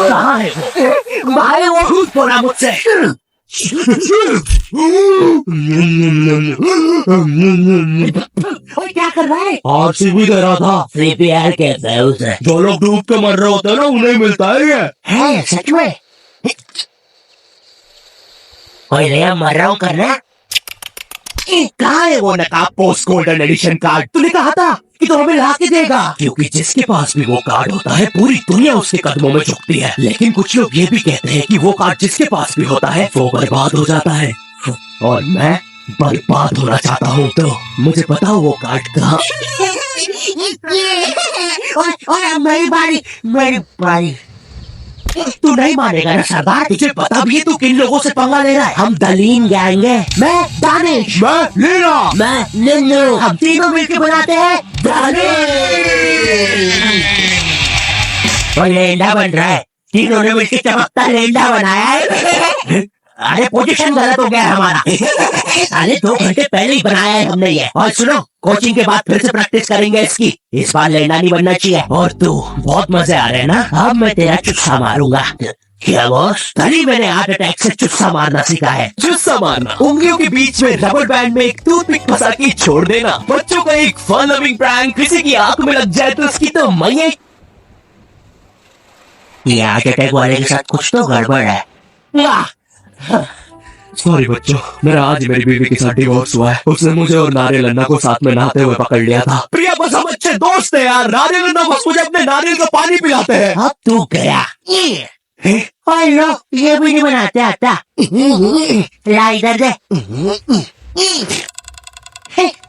कहाँ है वो? भाई वो खुद बोला मुझसे। क्या कर रहा है? आरसीबी दे रहा था। सीपीआर कहते हैं उसे। जो लोग डूब के मर रहे होते हैं ना उन्हें मिलता है ये। है सच में? कोई नया मर रहा हूँ करना? कहाँ है वो नकाब पोस्ट गोल्डन एडिशन कार्ड? तूने कहा था कि तो हमें ला के देगा। क्योंकि जिसके पास भी वो कार्ड होता है पूरी दुनिया उसके कदमों में झुकती है। लेकिन कुछ लोग ये भी कहते हैं कि वो कार्ड जिसके पास भी होता है वो बर्बाद हो जाता है। और मैं बर्बाद होना चाहता हूँ, तो मुझे बताओ वो कार्ड कहाँ? मेरी बारी। तू नहीं मानेगा ना सरदार। तुझे पता भी है तू किन लोगों से पंगा ले रहा है? हम दलीन गैंग है। मैं दानिश, मैं लीना, मैं निन्नू। हम तीनों मिलकर बनाते हैं दानिश। लेंडा बन रहा है। तीनों ने मिलकर चमकता लेंडा बनाया है। अरे पोजीशन गलत हो गया हमारा। अरे 2 घंटे पहले ही बनाया है हमने ये। और सुनो, कोचिंग के बाद फिर से प्रैक्टिस करेंगे इसकी। इस बार लेंडा नहीं बनना चाहिए। और तू बहुत मजे आ रहे हैं ना? अब मैं तेरा चुस्सा मारूंगा। क्या बॉस? तभी मैंने हार्ट अटैक से चुस्सा मारना सीखा है। चुस्सा मारना? उंगलियों के बीच में रबर बैंड में एक टूथपिक फंसा के छोड़ देना। बच्चों का एक फन लविंग प्रैंक। किसी की आंख में लग जाए तो उसकी तो मैये। ये हार्ट अटैक वाले के साथ कुछ तो गड़बड़ है। सॉरी बच्चों, मेरा आज मेरी बीवी के साथ डिवोर्स हुआ है। उसने मुझे और नारियल अन्ना को साथ में नहाते हुए पकड़ लिया था। प्रिया बस हम अच्छे दोस्त हैं यार। नारियल अन्ना बस मुझे अपने नारियल का पानी पिलाते हैं। अब तू गया। और लो, ये भी नहीं बनाते आता। ला इधर दे।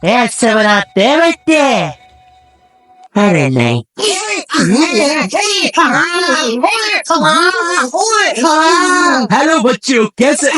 ऐसे बनाते हैं बच्चे। अरे नहीं। हेलो बच्चों, कैसे?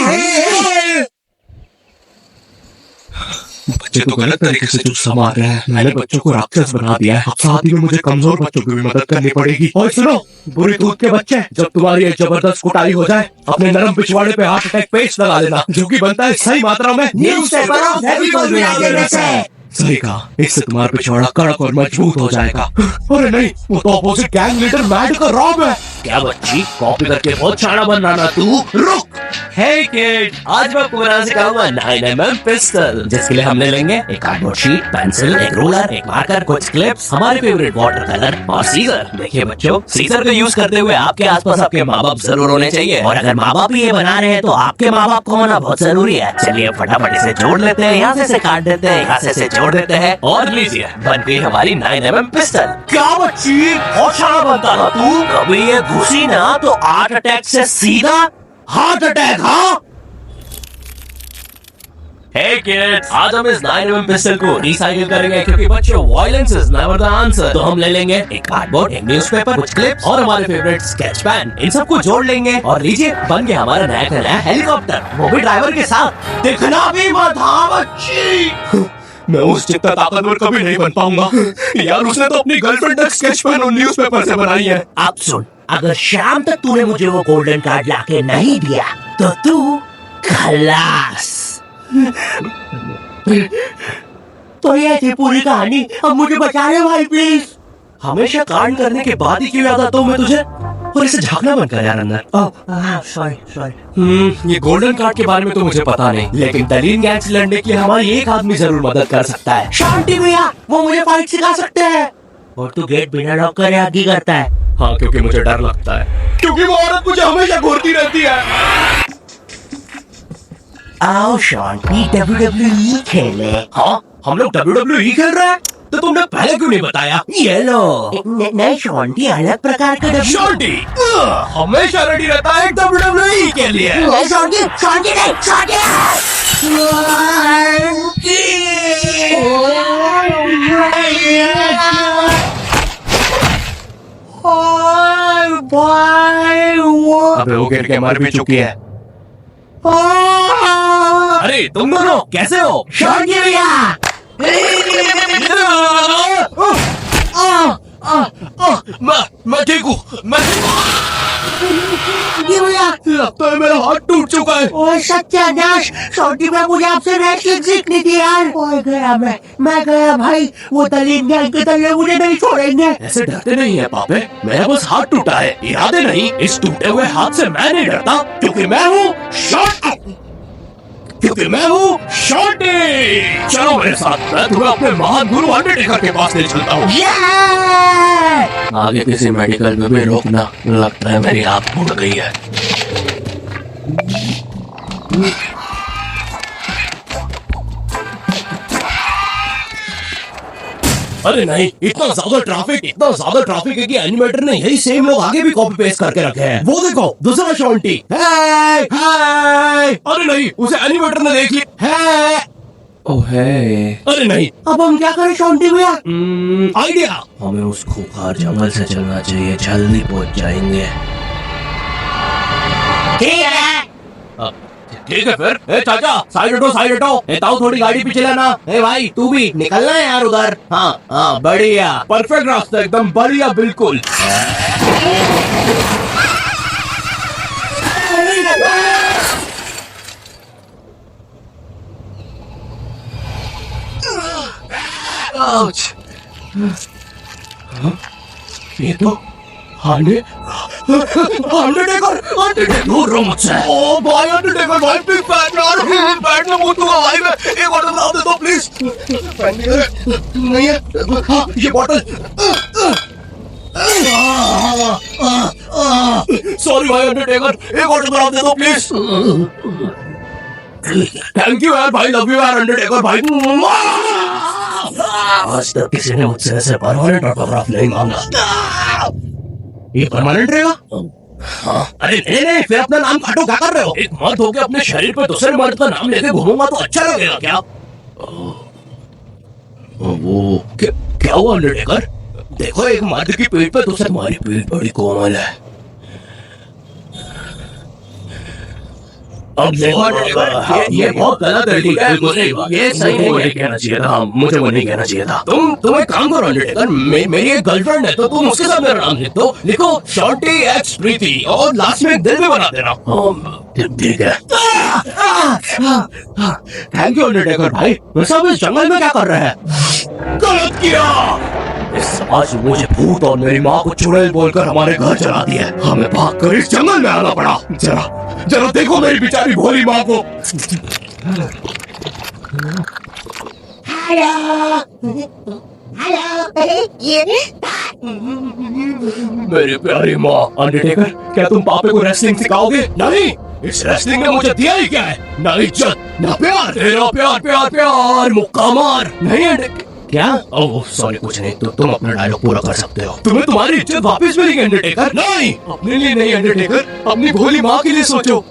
बच्चे तो गलत तरीके से चुस्सा मार रहे हैं। मैंने बच्चों को राक्षस बना दिया है। अब साथ ही में मुझे कमजोर बच्चों की भी मदद करनी पड़ेगी। और सुनो बुरी दूध के बच्चे, जब तुम्हारी एक जबरदस्त कुटाई हो जाए अपने नरम पिछवाड़े पे हार्ट अटैक पेस्ट लगा लेना, जो कि बनता है सही मात्रा में न्यूज़पेपर और फेविकोल मिला देने से। सही कहा, इससे तुम्हारा पिछवाड़ा कड़क और मजबूत हो जाएगा। अरे नहीं, वो तो अपोजिट गैंग लीडर मैड का रॉब है। क्या बच्ची, कॉपी करके बहुत शाना बन रहा ना तू? रुक। हे किड, आज मैं आपको बनाना सिखाऊंगा 9mm पिस्टल, जिसके लिए हमने लेंगे एक कार्डबोर्ड शीट, पेंसिल, एक रूलर, एक मार्कर, कुछ क्लिप्स, हमारे फेवरेट वाटर कलर और सीजर। देखिए बच्चों, सीजर का यूज करते हुए आपके आसपास आपके माँ बाप जरूर होने चाहिए। और अगर माँ बाप ये बना रहे हैं तो आपके माँ बाप को होना बहुत जरूरी है। चलिए फटाफट इसे जोड़ लेते हैं। यहाँ से काट देते हैं, यहाँ से जोड़ देते हैं और लीजिए बन गई हमारी 9mm पिस्टल। क्या बच्ची, बहुत शाना बनता ना तू। कभी ये घुसी ना तो हार्ट अटैक से सीधा हार्ट अटैक। हाँ हे किड्स, आज हम इस 9mm पिस्टल को रिसाइकिल करेंगे, क्योंकि बच्चों violence is never the answer. तो हम ले लेंगे एक कार्डबोर्ड, एक न्यूज़पेपर, कुछ क्लिप्स और हमारे फेवरेट स्केच पेन। इन सबको जोड़ लेंगे और लीजिए बन गया हमारा नया का नया हेलीकॉप्टर, वो भी ड्राइवर के साथ। दिखना भी मत। हाँ बच्ची, मैं उस जितना ताकतवर कभी नहीं बन पाऊंगा यार। उसने तो अपनी गर्लफ्रेंड तक स्केच पेन और न्यूज़पेपर से बनाई है। अब सुन, अगर शाम तक तूने मुझे वो गोल्डन कार्ड लाके नहीं दिया तो तू खलास। तो ये थी पूरी कहानी। अब मुझे बचा ले भाई प्लीज। हमेशा कांड करने के बाद ही क्यों याद आता हूँ मैं तुझे? और इसे झांकना बंद कर यार अंदर। सॉरी। ये गोल्डन कार्ड के बारे में तो मुझे पता नहीं, लेकिन दलीन गैंग से लड़ने के लिए हमारी एक आदमी जरूर मदद कर सकता है। शांति भैया, वो मुझे फाइट सिखा सकते हैं। और तू गेट बिना लॉक करे आगे करता है। हाँ, क्योंकि मुझे डर लगता है, क्योंकि वो औरत मुझे हमेशा घूरती रहती है। आओ शांति, WWE खेले। हाँ, हम लोग WWE खेल रहे हैं? तो तुमने पहले क्यों नहीं बताया? ये लो। नहीं शांति, अलग प्रकार का शांति हमेशा रेडी रहता है WWE के लिए। शांति नहीं, शांति। अबे वो गिर के मर भी चुकी है। अरे तुम दोनों कैसे हो? शांति भैया। मैं ठीक हूँ, मैं ठीक हूँ। भैया, लगता है मेरा हाथ टूट चुका है। ओए सत्यानाश, छोटी में मुझे आपसे रेसलिंग सीखनी थी यार। ओए गया मैं गया भाई, वो दलील गैंग के दल मुझे नहीं छोड़ेंगे। ऐसे डरते नहीं है पापे, मेरा बस हाथ टूटा है, इरादे नहीं। इस टूटे हुए हाथ से मैं नहीं डरता, क्योंकि मैं हूँ शॉर्टी। चलो मेरे साथ, मैं तुम्हें अपने महान गुरु अंडरटेकर के पास ले चलता हूँ। आगे किसी मेडिकल में भी रोकना, लगता है मेरी हाथ टूट गई है। अरे नहीं, इतना ज्यादा ट्रैफिक है कि एनिमेटर ने यही सेम लोग आगे भी कॉपी पेस्ट करके रखे हैं। वो देखो, दूसरा शॉन्टी। अरे नहीं, उसे एनिमेटर ने देख लिया। ओह अरे नहीं, अब हम क्या करें शॉन्टी भैया? आइडिया। हमें उस खूंखार जंगल से चलना चाहिए, जल्दी पहुंच जाएंगे। ठीक है फिर। ए चाचा, साइड हटो। ए ताऊ, थोड़ी गाड़ी पीछे लाना। ए भाई, तू भी निकलना है यार उधर। हाँ, बढ़िया, परफेक्ट रास्ता, एकदम बढ़िया, बिल्कुल। ये तो अंडरटेकर दूर रहो मुझसे। ओ भाई, अंडरटेकर भाई, बिग फैन यार, बैठ में मुझूंगा भाई मैं। एक ऑटोग्राफ दे दो प्लीज। नहीं है, हाँ, ये बॉटल। सॉरी भाई अंडरटेकर, एक ऑटोग्राफ दे दो प्लीज। थैंक यू यार भाई, लव यू यार अंडरटेकर भाई। आज तक किसी ने मुझसे ऐसे परमानेंट ऑटोग्राफ नहीं मांगा। ये परमानेंट रहेगा? हाँ। अरे नहीं, फिर अपना नाम काटो, क्या कर रहे हो? एक मर्द होके अपने शरीर पे दूसरे मर्द का नाम लेके घूमूंगा तो अच्छा लगेगा क्या? वो क्या हुआ अंडरटेकर? देखो, एक मर्द की पीठ पे दूसरे, तुम्हारी पीठ बड़ी कोमल है। अब देखो अंडरटेकर, ये बहुत गलत है। ठीक है, ये सही नहीं कहना चाहिए था, मुझे वो नहीं कहना चाहिए था। तुम एक काम करो अंडरटेकर, मेरी एक गर्लफ्रेंड है तो तुम उसके साथ मेरा नाम लिख दो। लिखो शॉर्टी एक्स प्रीति और लास्ट में एक दिल भी बना देना। ठीक है। थैंक यू अंडरटेकर भाई। वैसे अब इस जंगल में क्या कर रहे हैं? गलत किया। इस समाज में मुझे भूत और मेरी माँ को चुड़ैल बोलकर हमारे घर चला दिया। हमें भागकर इस जंगल में आना पड़ा। जरा देखो मेरी बेचारी भोली माँ को। मेरी प्यारी माँ। अंडरटेकर, क्या तुम पापे को रेसलिंग सिखाओगे? नहीं, इस रेसलिंग ने मुझे दिया ही क्या है? ना इज्जत, ना प्यार। तेरा प्यार मुक्का मार। नहीं अंडरटेकर, क्या? ओह सॉरी, कुछ नहीं। तो तुम अपना डायलॉग पूरा कर सकते हो। तुम्हें तुम्हारी इज्जत वापस मिलेगी अंडरटेकर। नहीं, अपने लिए नहीं अंडरटेकर, अपनी भोली माँ के लिए सोचो।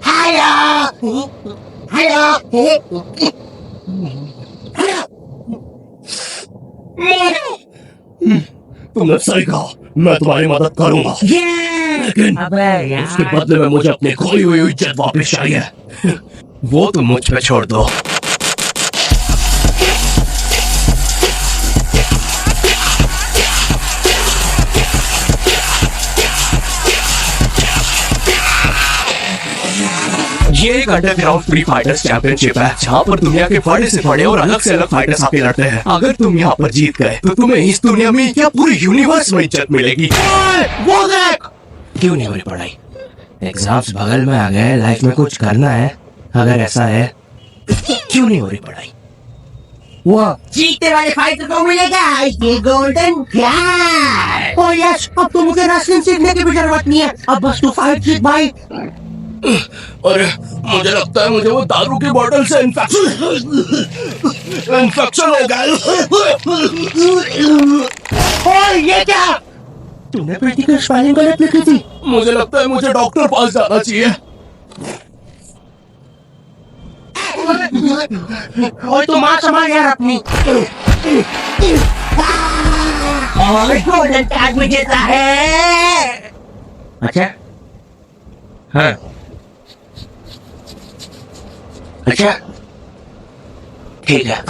तुमने सही कहा, मैं तुम्हारी मदद करूंगा, लेकिन उसके बदले में मुझे अपनी खोई हुई इज्जत वापस चाहिए। वो तुम मुझ पे छोड़ दो। ये एक अंडरग्राउंड फ्री फाइटर्स चैंपियनशिप है, जहाँ पर दुनिया के बड़े से बड़े और अलग से अलग फाइटर्स आके लड़ते हैं। अगर तुम यहाँ पर जीत गए तो तुम्हें इस दुनिया में क्या पूरे यूनिवर्स में इज्जत मिलेगी। वो देख, क्यों नहीं हो रही पढ़ाई? एग्जाम्स बगल में आ गए, लाइफ में कुछ करना है। अगर ऐसा है, क्यों नहीं हो रही पढ़ाई? वो जीतने वाले फाइटर को मिलेगा ये गोल्डन कैट। ओह यस, अब तो मुझे रेसलिंग सीखने की भी जरूरत नहीं है, अब बस तू फाइट जीत भाई। अरे मुझे लगता है मुझे वो दारू की बोतल से इन्फेक्शन हो गया। ओए ये क्या? तूने बेटी की स्पेलिंग गलत लिखी थी। मुझे लगता है मुझे डॉक्टर पास जाना चाहिए। ओए तू मां संभाल यार अपनी। और गोल्डन कैट में जीता है। अच्छा हाँ, अच्छा ठीक है।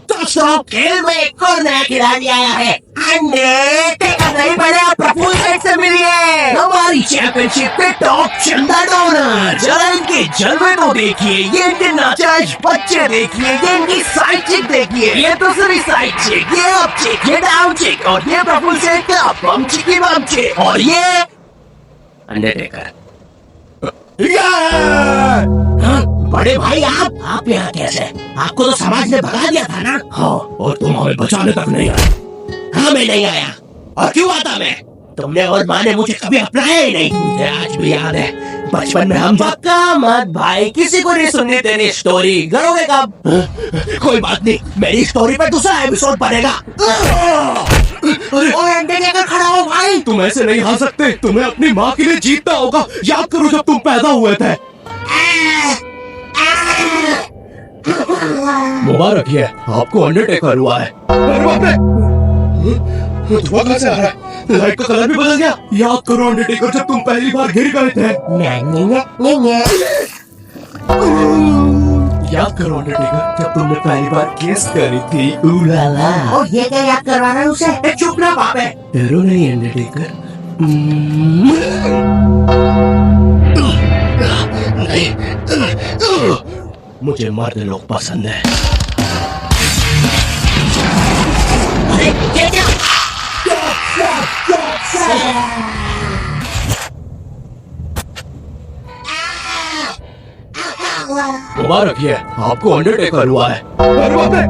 दोस्तों, खेल में एक और नया खिलाड़ी आया है। अंडरटेकर नहीं बने, प्रफुल्ल सेठ से मिलिए। हमारी चैंपियनशिप के टॉप शानदार ओनर। जरा इनके जलवे तो देखिए, ये इनके नाजायज बच्चे देखिए, ये इनकी साइड चिक देखिए, ये दूसरी साइड चिक, ये अप चिक, ये डाउन चिक, और ये प्रफुल सेठ का बम चिकी बम चिक, और ये अंडरटेकर। हाँ, बड़े भाई आप यहाँ कैसे? आपको तो समाज ने भगा दिया था ना? हाँ, और तुम हमें बचाने तक नहीं आए। हाँ, मैं नहीं आया। और क्यों आता मैं? तुमने और माँ ने मुझे कभी अपनाया ही नहीं। मुझे आज भी याद है, बचपन में हम पक्का मत भाई, किसी को नहीं सुननी तेरी स्टोरी। करोगे कब? कोई बात नहीं, मेरी स्टोरी पर दूसरा एपिसोड बनेगा। अरे खड़ा हो भाई। तुम ऐसे नहीं हार सकते, तुम्हें अपनी माँ के लिए जीतना होगा। याद करो जब तुम पैदा हुए थे। मुबारक है, आपको अंडरटेकर हुआ है। अरे बाप रे, धुआं कहाँ से आ रहा है? लाइट का कलर भी बदल गया। याद करो अंडरटेकर, जब तुम पहली बार गिर गए थे। याद करो अंडरटेकर, जब तुमने पहली बार किस करी थी। उलाला। और ये क्या याद करवा रहा है उसे? चुप ना पापे। डरो नहीं अंडरटेकर। नहीं, मुझे मर्द लोग पसंद है। अरे ये क्या? मुबारक है, आपको अंडरटेकर हुआ है। अरे बाप रे,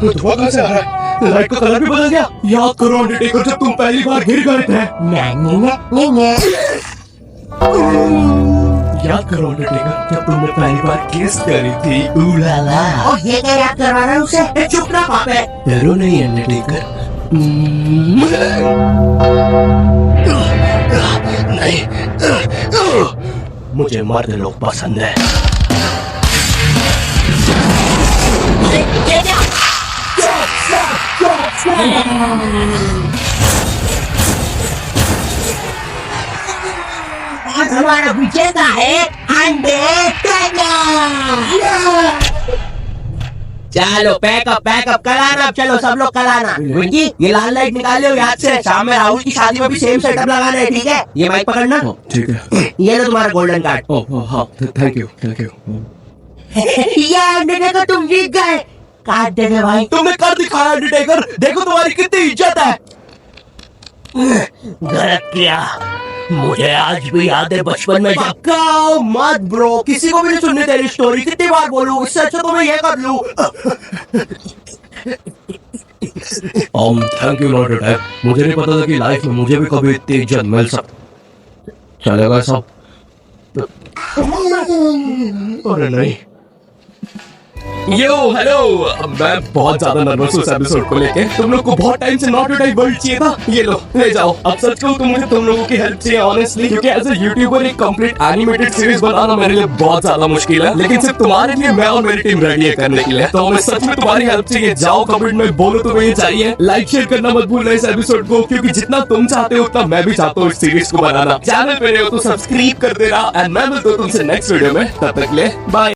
धुआं कहाँ से आ रहा है? लाइट का कलर भी बदल गया। याद करो अंडरटेकर, जब तुम पहली बार गिर गए थे। याद करो अंडरटेकर, जब तुमने पहली बार किस करी थी। उलाला। और ये क्या याद करवा रहा है उसे? चुप ना पापे। डरो नहीं अंडरटेकर। नहीं, मुझे मर्द लोग पसंद है। अरे ये क्या? और हमारा विजेता है अंडरटेकर। चलो पैकअप कराना, चलो सब लोग कराना। विंकी, ये लाल लाइट निकालो याद से। शाम में राहुल की शादी में भी सेम सेटअप लगाना है, ठीक है? ये माइक पकड़ना। ठीक है। ये लो तुम्हारा गोल्डन कार्ड। हाँ, थैंक यू। ये अंडरटेकर, तुम जीत गए। कार्ड दे दे भाई। तुमने कर दिखाया अंडरटेकर, देखो तुम्हारी कितनी इज्जत है। गलत किया, मुझे आज भी याद है बचपन में। पक्का मत ब्रो, किसी को भी नहीं सुननी तेरी स्टोरी। कितनी बार बोलूं, इससे अच्छा तो मैं ये कर लूं। Thank you Lord attack. मुझे नहीं पता था कि लाइफ में मुझे भी कभी इतनी इज्जत मिल सकती। चलेगा सब? अरे नहीं। यो हेलो, मैं बहुत ज्यादा नर्वस हूँ इस एपिसोड को लेके। तुम लोग को बहुत टाइम से नॉट अ वर्ल्ड चाहिए था। ये लो, ले जाओ। अब सच कहूँ तो मुझे तुम लोगों की हेल्प चाहिए ऑनेस्टली, क्योंकि एज अ यूट्यूबर एक कंप्लीट एनिमेटेड सीरीज बनाना मेरे लिए बहुत ज्यादा मुश्किल है। लेकिन सिर्फ तुम्हारे लिए मैं और मेरी टीम रेडी है करने के लिए। तो हमें सच में तुम्हारी हेल्प चाहिए। जाओ कमेंट में बोलो तुम्हें ये चाहिए। लाइक शेयर करना मत भूलना इस एपिसोड को, क्योंकि जितना तुम चाहते हो उतना मैं भी चाहता हूँ इस सीरीज को बनाना। चैनल पे रहे हो तो सब्सक्राइब कर देना। एंड मैं मिलता हूँ तुमसे नेक्स्ट वीडियो में। तब तक ले बाय।